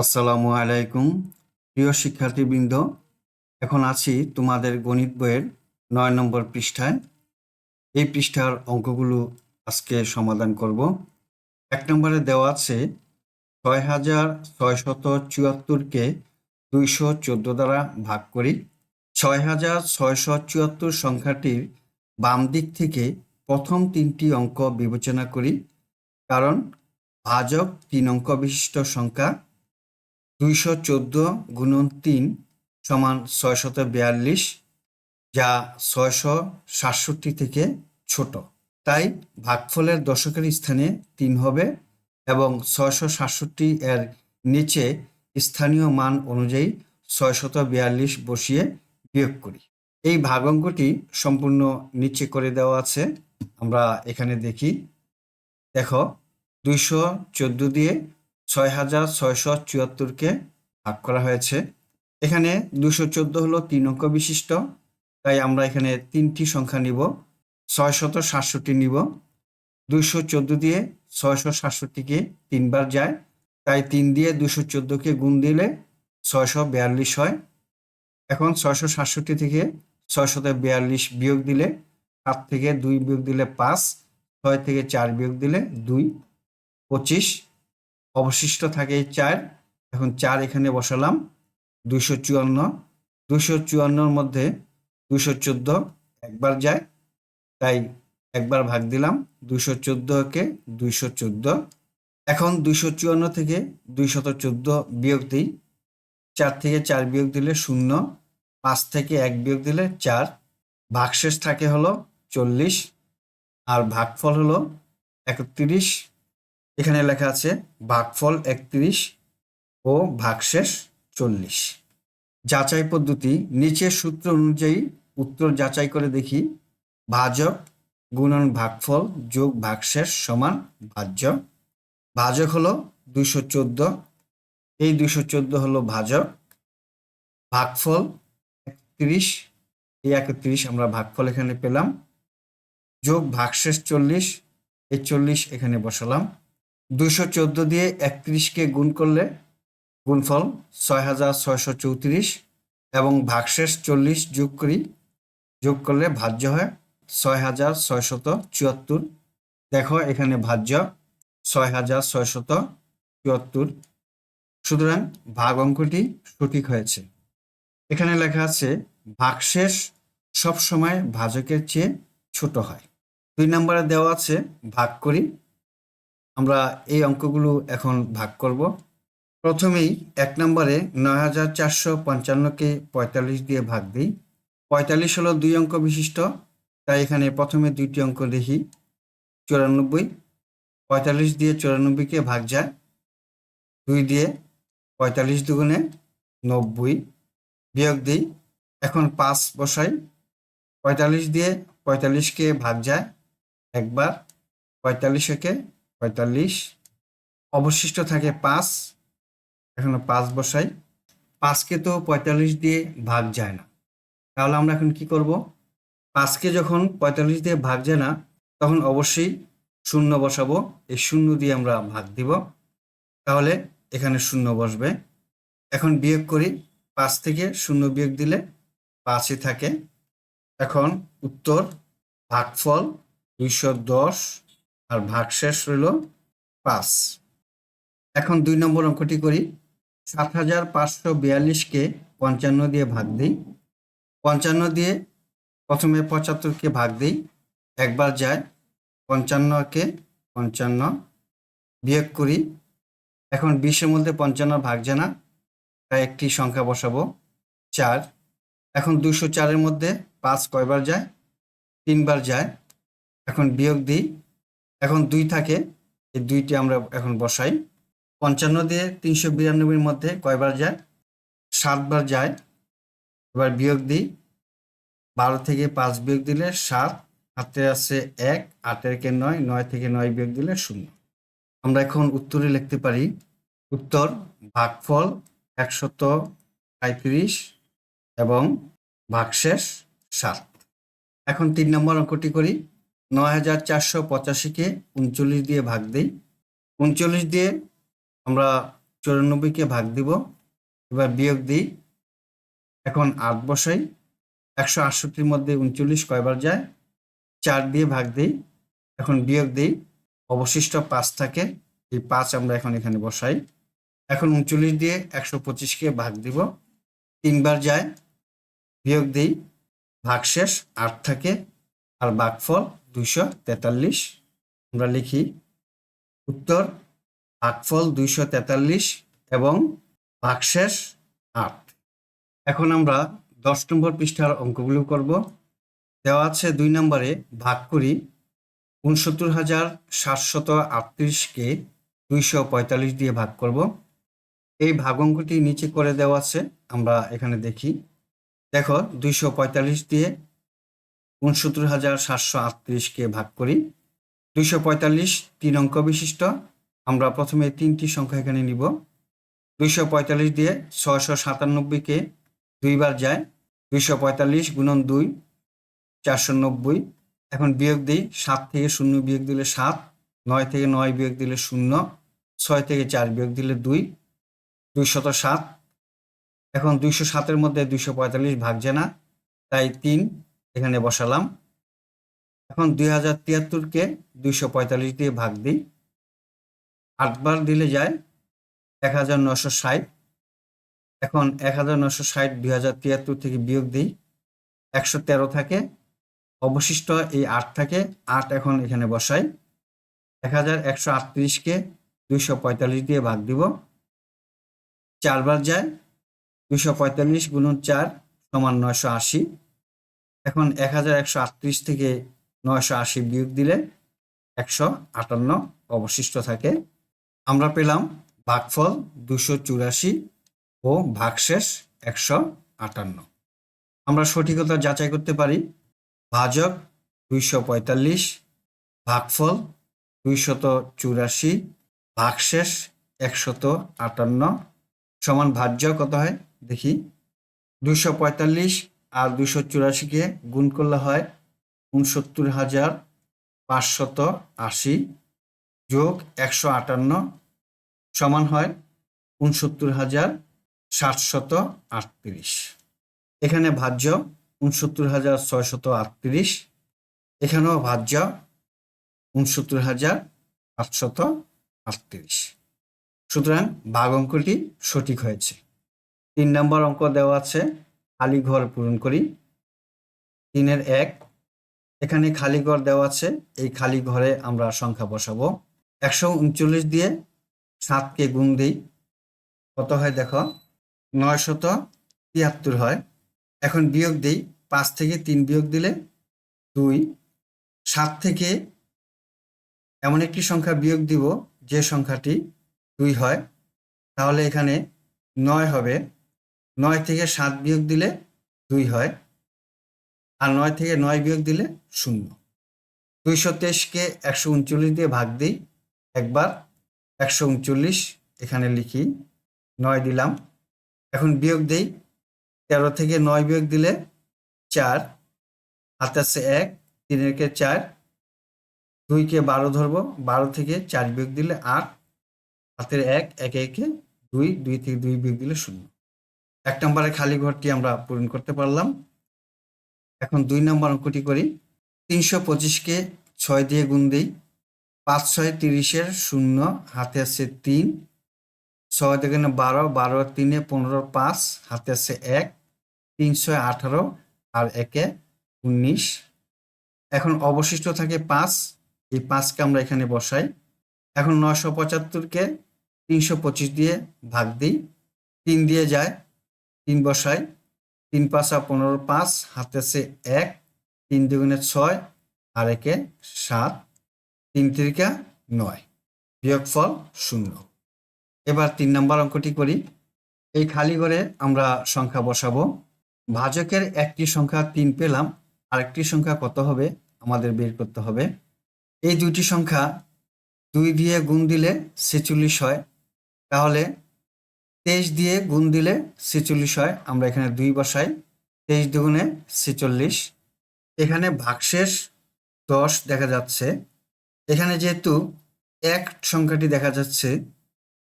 আসসালামু আলাইকুম প্রিয় শিক্ষার্থীবৃন্দ। এখন আছি তোমাদের গণিত বইয়ের ৯ নম্বর পৃষ্ঠায়। এই পৃষ্ঠার অঙ্কগুলো আজকে সমাধান করব। ১ নম্বরে দেওয়া আছে ৬৬৭৪কে ২১৪ দ্বারা ভাগ করি। ৬৬৭৪ সংখ্যাটির বাম দিক থেকে প্রথম ৩টি অঙ্ক বিবেচনা করি, কারণ ভাজক ৩ অঙ্ক বিশিষ্ট সংখ্যা। ২১৪ গুণন ৩ সমান ৬৪২, যা ৬৬৭ থেকে ছোট। তাই ভাগফলের দশকের স্থানে ৩ হবে এবং ৬৬৭ এর নিচে স্থানীয় মান অনুযায়ী ৬৪২ বসিয়ে বিয়োগ করি। এই ভাগ অঙ্কটি সম্পূর্ণ নিচে করে দেওয়া আছে। আমরা এখানে দেখো ২১৪ দিয়ে ৬৬৭৪কে ভাগ করা হয়েছে। এখানে ২১৪ হলো ৩ অঙ্ক বিশিষ্ট, তাই আমরা এখানে ৩টি সংখ্যা নিব, ৬৬৭ নিব। ২১৪ দিয়ে ৬৬৭কে ৩ বার যায়, তাই ৩ দিয়ে ২১৪কে গুণ দিলে ৬৪২ হয়। এখন ৬৬৭ থেকে ৬৪২ বিয়োগ দিলে ৭ থেকে ২ বিয়োগ দিলে ৫, ৬ থেকে ৪ বিয়োগ দিলে ২, ২৫। অবশিষ্ট থাকে ৪। এখন ৪ এখানে বসালাম। ২৫৪, ২৫৪-র মধ্যে ২১৪ একবার যায়, তাই একবার ভাগ দিলাম। ২১৪-কে ২১৪। এখন ২৫৪ থেকে ২১৪ বিয়োগ দিই। ৪ থেকে ৪ বিয়োগ দিলে ০, ৫ থেকে ১ বিয়োগ দিলে ৪। ভাগশেষ থাকে হলো ৪০ আর ভাগফল হলো ৩১। এখানে লেখা আছে ভাগফল ৩১ ও ভাগশেষ ৪০। যাচাই পদ্ধতি। নিচের সূত্র অনুযায়ী উত্তর যাচাই করে দেখি। ভাজক গুণন ভাগফল যোগ ভাগশেষ সমান ভাজ্য। ভাজক হলো ২১৪, এই ২১৪ হলো ভাজক। ভাগফল ৩১, এই ৩১ আমরা ভাগফল এখানে পেলাম, যোগ ভাগশেষ ৪০, এই ৪০ এখানে বসালাম। ২১৪ দিয়ে ৩১কে গুণ করলে গুণফল ৬৬৩৪ এবং ভাগশেষ ৪০ যোগ করি, যোগ করলে ভাজ্য হয় ৬৬৭৪। দেখো এখানে ভাজ্য ৬৬৭৪। সুতরাং ভাগ অঙ্কটি সঠিক হয়েছে। এখানে লেখা আছে ভাগশেষ সবসময় ভাজকের চেয়ে ছোট হয়। ২ নম্বরে দেওয়া আছে ভাগ করি। আমরা এই অঙ্কগুলো এখন ভাগ করব। প্রথমেই ১ নম্বরে ৯৪৫৫কে ৪৫ দিয়ে ভাগ দিই। ৪৫ হলো ২ অঙ্ক বিশিষ্ট, তাই এখানে প্রথমে ২টি অঙ্ক লিখি। ৯৪, ৪৫ দিয়ে ৯৪কে ভাগ যায় ২ দিয়ে, ৪৫ দুগুণে ৯০, বিয়োগ দিই। এখন ৫ বসাই। ৪৫ দিয়ে ৪৫কে ভাগ যায় একবার, ৪৫ একে ৪৫, অবশিষ্ট থাকে ৫। এখন ৫ বসাই। ৫কে তো ৪৫ দিয়ে ভাগ যায় না, তাহলে আমরা এখন কি করব? ৫কে যখন ৪৫ দিয়ে ভাগ যায় না, তখন অবশ্যই শূন্য বসাবো। এই শূন্য দিয়ে আমরা ভাগ দিব, তাহলে এখানে শূন্য বসবে। এখন বিয়োগ করি। ৫ থেকে ০ বিয়োগ দিলে ৫ই থাকে। এখন উত্তর ভাগফল ২১০ আর ভাগশেষ রইল ৫। এখন ২ নম্বর অঙ্কটি করি। ৭৫৪২কে ৫৫ দিয়ে ভাগ দিই। ৫৫ দিয়ে প্রথমে ৭৫কে ভাগ দিই, একবার যায়। ৫৫কে ৫৫, বিয়োগ করি। এখন ২০-এর মধ্যে ৫৫ ভাগ যায় না, তাই একটি সংখ্যা বসাবো ৪। এখন ২০৪-এর মধ্যে ৫ কয়বার যায়? ৩ বার যায়। এখন বিয়োগ দিই। এখন ২ থাকে, এই ২টি আমরা এখন বসাই। ৫৫ দিয়ে ৩৯২-এর মধ্যে কয়বার যায়? ৭ বার যায়। এবার বিয়োগ দিই। ১২ থেকে ৫ বিয়োগ দিলে ৭, হাতে আছে ১, ৮-এরকে ৯, ৯ থেকে ৯ বিয়োগ দিলে ০। আমরা এখন উত্তরে লিখতে পারি উত্তর ভাগফল ১৩৭ এবং ভাগশেষ ৭। এখন ৩ নম্বর অঙ্কটি করি। ৯৪৮৫কে ৩৯ দিয়ে ভাগ দিই। ৩৯ দিয়ে আমরা 94কে ভাগ দিব, এবার বিয়োগ দিই। এখন 8 বসাই। 168-র মধ্যে 39 কয়বার যায়? 4 দিয়ে ভাগ দিই। এখন বিয়োগ দিই, অবশিষ্ট 5 থাকে, এই 5 আমরা এখন এখানে বসাই। এখন 39 দিয়ে 125কে ভাগ দিব, 3 বার যায়, বিয়োগ দিই, ভাগশেষ 8 থাকে, আর ভাগফল 243। আমরা লিখি উত্তর ভাগফল 243 এবং ভাগশেষ 8। এখন আমরা 10 নম্বর পৃষ্ঠার অঙ্কগুলো করব। দেওয়া আছে 2 নম্বরে ভাগ করি 69,738কে 245 দিয়ে ভাগ করব। এই ভাগ অঙ্কটি নিচে করে দেওয়া আছে, আমরা এখানে দেখি। দেখো 245 দিয়ে 69,738কে ভাগ করি। 245 3 অঙ্ক বিশিষ্ট, আমরা প্রথমে 3টি সংখ্যা এখানে নিব। 245 দিয়ে 697কে 2 বার যায়, 245 গুণন 2 490। এখন বিয়োগ দিই, 7 থেকে 0 বিয়োগ দিলে 7, 9 থেকে 9 বিয়োগ দিলে 0, 6 থেকে 4 বিয়োগ দিলে 2, 207। এখন 207-এর মধ্যে 245 ভাগছে না, তাই 3 এখানে বসালাম। এখন 2073-কে 245 দিয়ে ভাগ দিই, 8 বার দিলে যায় 1960। এখন 1960 2073 থেকে বিয়োগ দিই, 113 থাকে, অবশিষ্ট এই 8 থাকে, 8 এখন এখানে বসাই। 1138-কে 245 দিয়ে ভাগ দিব, 4 বার যায়, 245 গুণন 4 সমান 980। এখন 1138 থেকে 980 বিয়োগ দিলে 158 অবশিষ্ট থাকে। আমরা পেলাম ভাগফল 284 ও ভাগশেষ 158। আমরা সঠিকতা যাচাই করতে পারি। ভাজক 245, ভাগফল 284, ভাগশেষ 158 সমান ভাজ্য কত হয় দেখি। 245 আর 284-কে গুণ করলে হয় 69,580 যোগ 158 সমান হয় 69,738। এখানে ভাজ্য 69,638, এখানেও ভাজ্য 69,738। সুতরাং ভাগ অঙ্কটি সঠিক হয়েছে। 3 নম্বর অঙ্ক দেওয়া আছে, খালি ঘর পূরণ করি। 3-এর 1, এখানে খালি ঘর দেওয়া আছে, এই খালি ঘরে আমরা সংখ্যা বসাবো। 139 দিয়ে 7কে গুণ দিই, কত হয় দেখো, 973 হয়। এখন বিয়োগ দিই, 5 থেকে 3 বিয়োগ দিলে 2। 7 থেকে এমন একটি সংখ্যা বিয়োগ দিব যে সংখ্যাটি 2 হয়, তাহলে এখানে 9 হবে। 9 থেকে 7 বিয়োগ দিলে 2 হয়, আর 9 থেকে 9 বিয়োগ দিলে 0। 223-কে 139 দিয়ে ভাগ দিই একবার, 139 এখানে লিখি, 9 দিলাম। এখন বিয়োগ দিই, 13 থেকে 9 বিয়োগ দিলে 4, হাতে আছে 1, 3-এর-কে 4, 2-কে 12 ধরবো, 12 থেকে 4 বিয়োগ দিলে 8, হাতের 1, 1-এ 2, 2 থেকে 2 বিয়োগ দিলে 0। 1 নম্বরের খালি ঘরটি আমরা পূরণ করতে পারলাম। এখন 2 নম্বর অঙ্কটি করি। 325-কে 6 দিয়ে গুণ দিই, 5 6 30-এর 0, হাতে আছে 3, 6 থেকে 12, 12 3-এ 15, 5, হাতে আছে 1, 3 6 18 আর 1-এ 19। এখন অবশিষ্ট থাকে 5, এই 5-কে আমরা এখানে বসাই। এখন 975-কে 325 দিয়ে ভাগ দিই, 3 দিয়ে যায়, 3 বসাই, 3 5 15, 5, হাতে আছে 1, 3 দুগুণে 6 আর 1-এ 7, 3 3-কা 9, বিয়োগফল 0। এবার 3 নম্বর অঙ্কটি করি। এই খালি ঘরে আমরা সংখ্যা বসাবো। ভাজকের একটি সংখ্যা 3 পেলাম, আরেকটি সংখ্যা কত হবে আমাদের বের করতে হবে। এই দুইটি সংখ্যা 2 দিয়ে গুণ দিলে 46 হয়, তাহলে 23 দিয়ে গুণ দিলে 46 হয়। আমরা এখানে 2 বসাই, 23 দুগুণে 46। এখানে ভাগশেষ 10 দেখা যাচ্ছে। এখানে যেহেতু 1 সংখ্যাটি দেখা যাচ্ছে,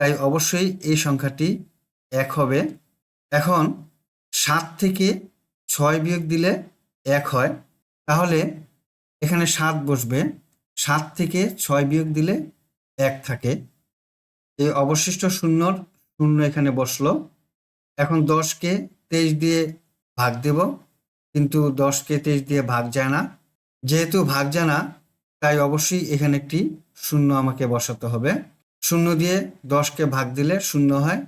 তাই অবশ্যই এই সংখ্যাটি 1 হবে। এখন 7 থেকে 6 বিয়োগ দিলে 1 হয়, তাহলে এখানে 7 বসবে। 7 থেকে 6 বিয়োগ দিলে 1 থাকে। এই অবশিষ্ট শূন্যর শূন্য এখানে বসলো। এখন 10কে 23 দিয়ে ভাগ দেব, কিন্তু 10কে 23 দিয়ে ভাগ যায় না। যেহেতু ভাগ যায় না, তাই অবশ্যই এখানে একটি শূন্য আমাকে বসাতে হবে। শূন্য দিয়ে 10কে ভাগ দিলে শূন্য হয়।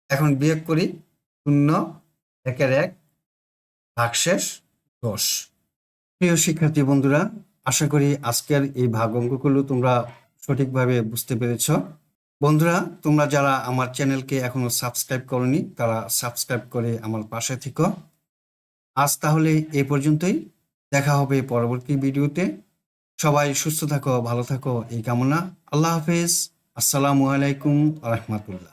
এখন বিয়োগ করি, 0, 1-এর 1, ভাগশেষ 10। প্রিয় শিক্ষার্থী বন্ধুরা, আশা করি আজকের এই ভাগ অঙ্কগুলো তোমরা সঠিকভাবে বুঝতে পেরেছ। বন্ধুরা, তোমরা যারা আমার চ্যানেলকে এখনো সাবস্ক্রাইব করনি, তারা সাবস্ক্রাইব করে আমার পাশে থেকো। আজ তাহলে এই পর্যন্তই, দেখা হবে পরবর্তী ভিডিওতে। সবাই সুস্থ থাকো, ভালো থাকো এই কামনা। আল্লাহ হাফেজ। আসসালামু আলাইকুম ওয়া রাহমাতুল্লাহ।